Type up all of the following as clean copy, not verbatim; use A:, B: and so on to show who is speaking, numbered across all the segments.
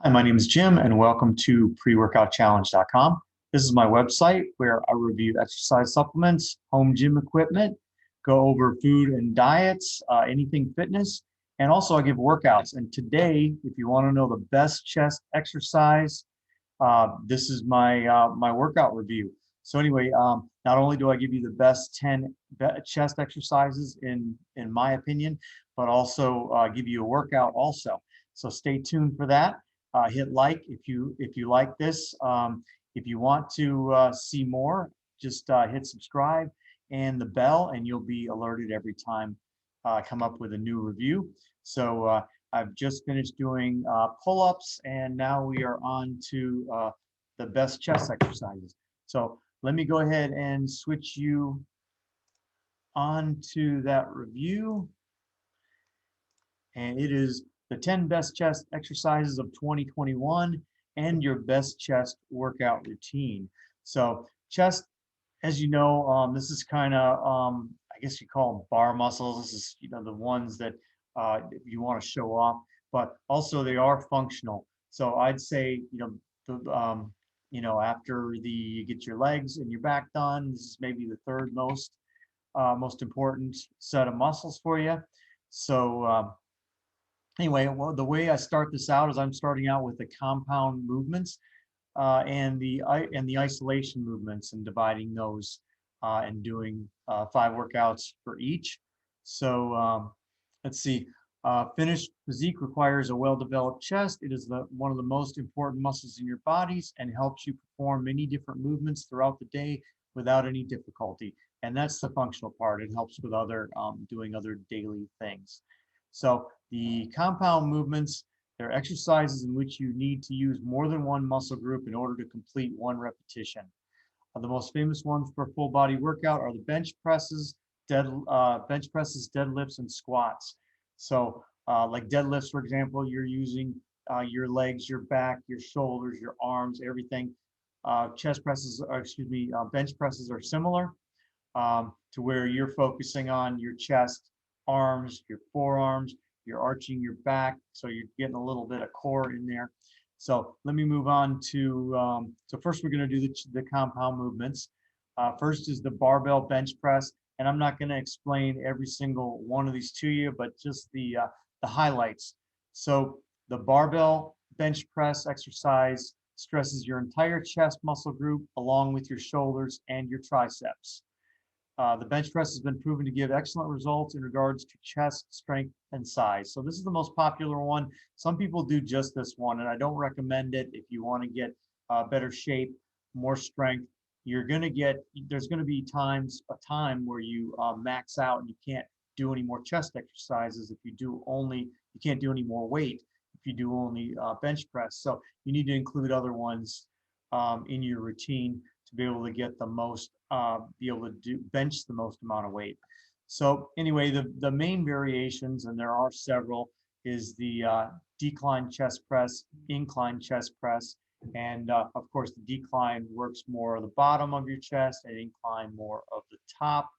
A: Hi, my name is Jim, and welcome to preworkoutchallenge.com. This is my website where I review exercise supplements, home gym equipment, go over food and diets, anything fitness, and also I give workouts. And today, if you want to know the best chest exercise, this is my workout review. So anyway, not only do I give you the best 10 chest exercises in my opinion, but also give you a workout also. So stay tuned for that. Hit like if you like this. If you want to see more, just hit subscribe and the bell, and you'll be alerted every time I come up with a new review. So I've just finished doing pull-ups, and now we are on to the best chest exercises. So let me go ahead and switch you on to that review. And it is the 10 best chest exercises of 2021 and your best chest workout routine. So chest, as you know, this is kind of, I guess you call them bar muscles. This is, the ones that you want to show off, but also they are functional. So I'd say, after you get your legs and your back done, this is maybe the third most important set of muscles for you. So anyway, well, the way I start this out is I'm starting out with the compound movements and the isolation movements, and dividing those and doing 5 workouts for each. So let's see. Finished physique requires a well-developed chest. It is one of the most important muscles in your bodies and helps you perform many different movements throughout the day without any difficulty. And that's the functional part. It helps with doing other daily things. So the compound movements, they're exercises in which you need to use more than one muscle group in order to complete one repetition. The most famous ones for full body workout are the bench presses, deadlifts, and squats. So like deadlifts, for example, you're using your legs, your back, your shoulders, your arms, everything. Bench presses are similar to where you're focusing on your chest, arms, your forearms, you're arching your back, so you're getting a little bit of core in there. So let me move on to, so first we're going to do the compound movements. First is the barbell bench press, and I'm not going to explain every single one of these to you, but just the highlights. So the barbell bench press exercise stresses your entire chest muscle group along with your shoulders and your triceps. The bench press has been proven to give excellent results in regards to chest strength and size. So this is the most popular one. Some people do just this one, and I don't recommend it if you want to get better shape, more strength. There's going to be a time where you max out and you can't do any more chest exercises you can't do any more weight if you do only bench press. So you need to include other ones in your routine to be able to get the most, be able to bench the most amount of weight. So anyway, the main variations, and there are several, is the decline chest press, incline chest press, and of course the decline works more of the bottom of your chest and incline more of the top.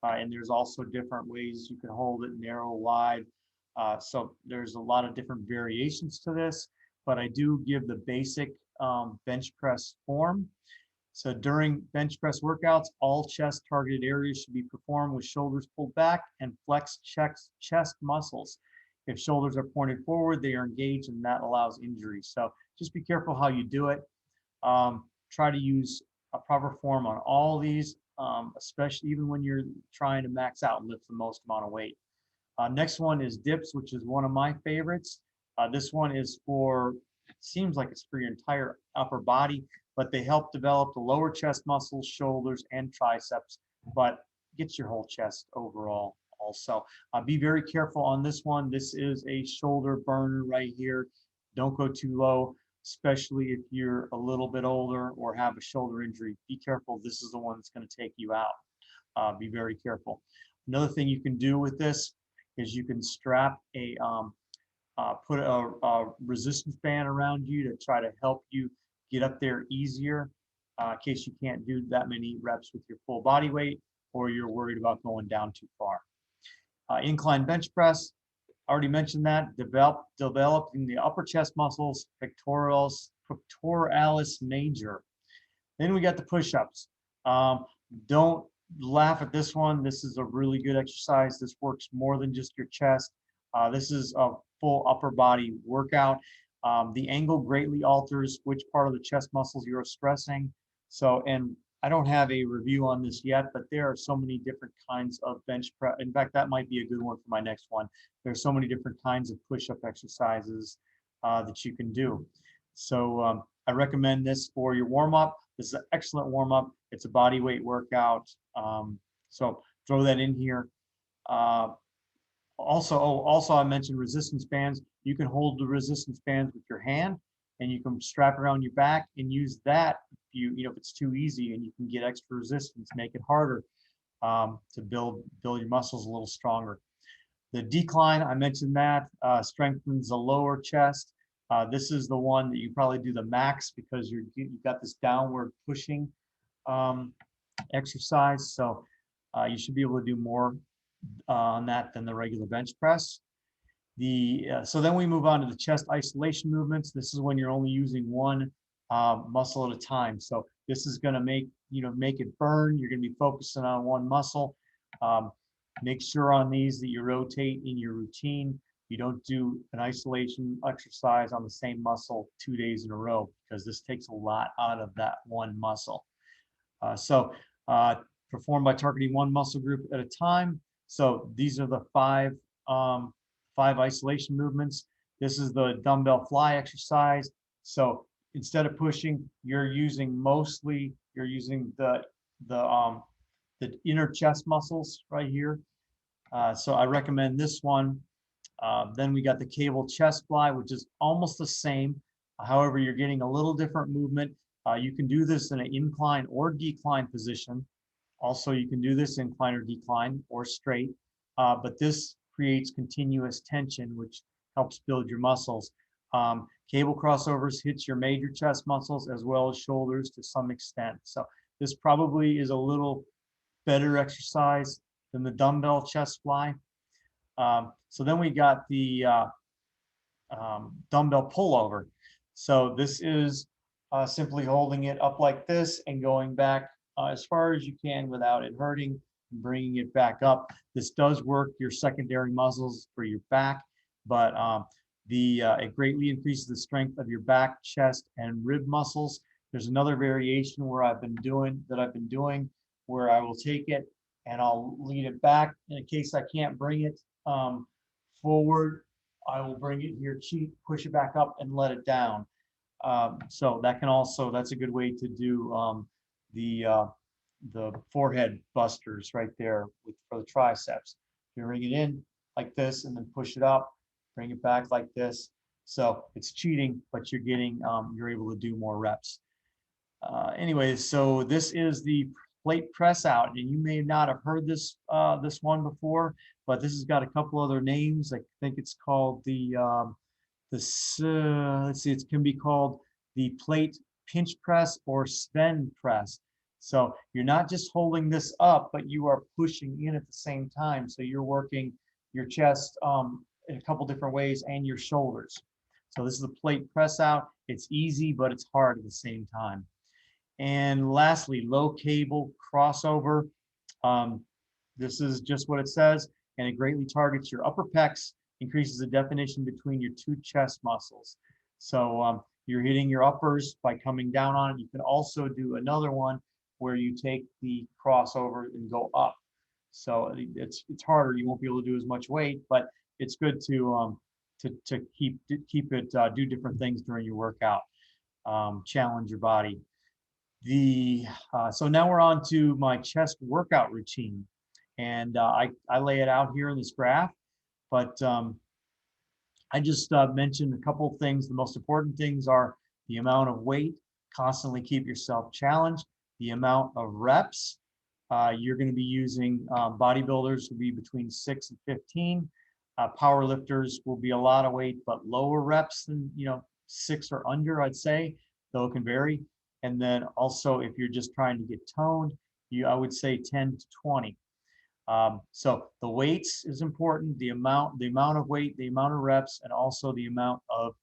A: And there's also different ways you can hold it, narrow, wide. So there's a lot of different variations to this, but I do give the basic bench press form. So during bench press workouts, all chest targeted areas should be performed with shoulders pulled back and flexed chest muscles. If shoulders are pointed forward, they are engaged, and that allows injury. So just be careful how you do it. Try to use a proper form on all these, especially even when you're trying to max out and lift the most amount of weight. Next one is dips, which is one of my favorites. This one seems like it's for your entire upper body, but they help develop the lower chest muscles, shoulders, and triceps, but gets your whole chest overall also. Be very careful on this one. This is a shoulder burner right here. Don't go too low, especially if you're a little bit older or have a shoulder injury. Be careful. This is the one that's going to take you out. Be very careful. Another thing you can do with this is you can strap put a resistance band around you to try to help you get up there easier in case you can't do that many reps with your full body weight, or you're worried about going down too far. Incline bench press. already mentioned that, developing the upper chest muscles, pectoralis major. Then we got the push-ups. Don't laugh at this one. This is a really good exercise. This works more than just your chest. This is a full upper body workout. The angle greatly alters which part of the chest muscles you're stressing. So, and I don't have a review on this yet, but there are so many different kinds of bench press. In fact, that might be a good one for my next one. There's so many different kinds of push-up exercises that you can do. So I recommend this for your warm-up. This is an excellent warm-up. It's a body weight workout. So throw that in here. Also, I mentioned resistance bands. You can hold the resistance bands with your hand, and you can strap around your back and use that if it's too easy, and you can get extra resistance, make it harder to build your muscles a little stronger. The decline, I mentioned that, strengthens the lower chest. This is the one that you probably do the max because you've got this downward pushing exercise. So you should be able to do more on that than the regular bench press. So then we move on to the chest isolation movements. This is when you're only using one muscle at a time. So this is going to make it burn. You're going to be focusing on one muscle. Make sure on these that you rotate in your routine. You don't do an isolation exercise on the same muscle 2 days in a row because this takes a lot out of that one muscle. Perform by targeting one muscle group at a time. So these are the five isolation movements. This is the dumbbell fly exercise. So instead of pushing, you're using the inner chest muscles right here. So I recommend this one. Then we got the cable chest fly, which is almost the same. However, you're getting a little different movement. You can do this in an incline or decline position. Also, you can do this incline or decline or straight, but this creates continuous tension, which helps build your muscles. Cable crossovers hits your major chest muscles as well as shoulders to some extent. So this probably is a little better exercise than the dumbbell chest fly. So then we got the dumbbell pullover. So this is simply holding it up like this and going back as far as you can without it hurting, and bringing it back up. This does work your secondary muscles for your back, but it greatly increases the strength of your back, chest, and rib muscles. There's another variation where I've been doing where I will take it and I'll lean it back. In case I can't bring it forward, I will bring it here, push it back up and let it down. So that's a good way to do the forehead busters right there for the triceps. You bring it in like this and then push it up, bring it back like this. So it's cheating, but you're able to do more reps. Anyways, so this is the plate press out, and you may not have heard this one before, but this has got a couple other names. I think it's called it can be called the plate pinch press or Sven press. So you're not just holding this up, but you are pushing in at the same time. So you're working your chest in a couple different ways and your shoulders. So this is the plate press out. It's easy, but it's hard at the same time. And lastly, low cable crossover. This is just what it says, and it greatly targets your upper pecs, increases the definition between your two chest muscles. So you're hitting your uppers by coming down on it. You can also do another one where you take the crossover and go up. So it's harder. You won't be able to do as much weight, but it's good to keep it do different things during your workout. Challenge your body. So now we're on to my chest workout routine, and I lay it out here in this graph, but I just mentioned a couple of things. The most important things are the amount of weight, constantly keep yourself challenged, the amount of reps. You're going to be using bodybuilders will be between 6 and 15. Power lifters will be a lot of weight, but lower reps than 6 or under, I'd say, though it can vary. And then also, if you're just trying to get toned, I would say 10 to 20. So the weights is important, the amount of weight, the amount of reps, and also the amount of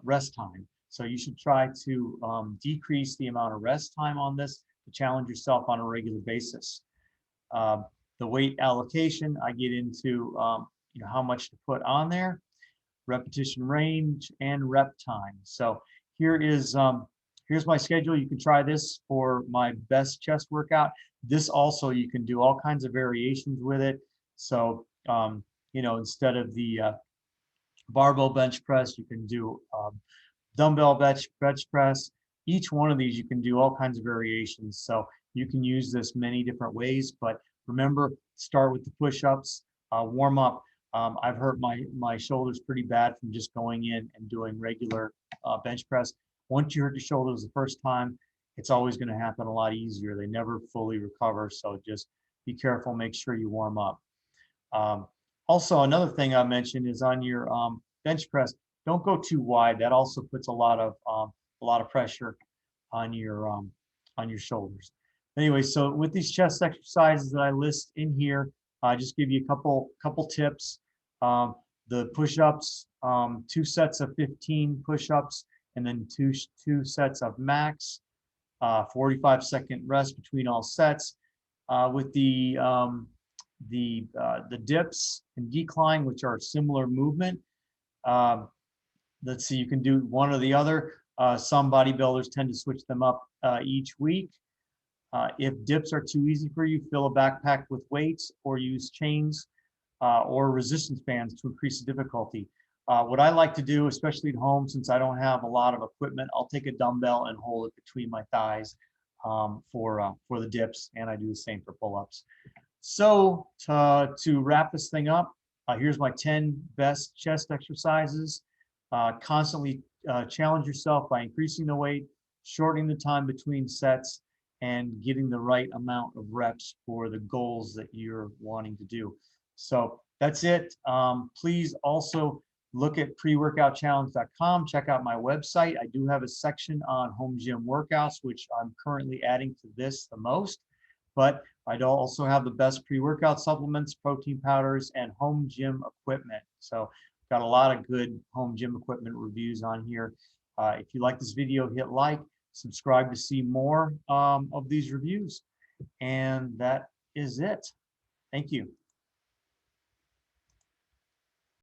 A: rest time. So you should try to decrease the amount of rest time on this to challenge yourself on a regular basis. The weight allocation, I get into how much to put on there, repetition range, and rep time. So here is here's my schedule. You can try this for my best chest workout. This also, you can do all kinds of variations with it. So instead of the barbell bench press, you can do dumbbell bench press. Each one of these, you can do all kinds of variations. So you can use this many different ways, but remember, start with the push-ups, warm up. I've hurt my shoulders pretty bad from just going in and doing regular bench press. Once you hurt your shoulders the first time, it's always going to happen a lot easier. They never fully recover, so just be careful, make sure you warm up. Also, another thing I mentioned is on your bench press, don't go too wide. That also puts a lot of pressure on your shoulders. Anyway, so with these chest exercises that I list in here, I just give you a couple tips. The push-ups, 2 sets of 15 push-ups, and then two sets of max. 45-second rest between all sets. With the dips and decline, which are similar movement. Let's see, you can do one or the other. Some bodybuilders tend to switch them up each week. If dips are too easy for you, fill a backpack with weights or use chains or resistance bands to increase the difficulty. What I like to do, especially at home, since I don't have a lot of equipment, I'll take a dumbbell and hold it between my thighs for the dips, and I do the same for pull-ups. So to wrap this thing up, here's my 10 best chest exercises. Constantly challenge yourself by increasing the weight, shortening the time between sets, and getting the right amount of reps for the goals that you're wanting to do. So that's it. Please also look at preworkoutchallenge.com. Check out my website. I do have a section on home gym workouts, which I'm currently adding to this the most. But I also have the best pre-workout supplements, protein powders, and home gym equipment. So got a lot of good home gym equipment reviews on here. If you like this video, hit like, subscribe to see more of these reviews. And that is it. Thank you.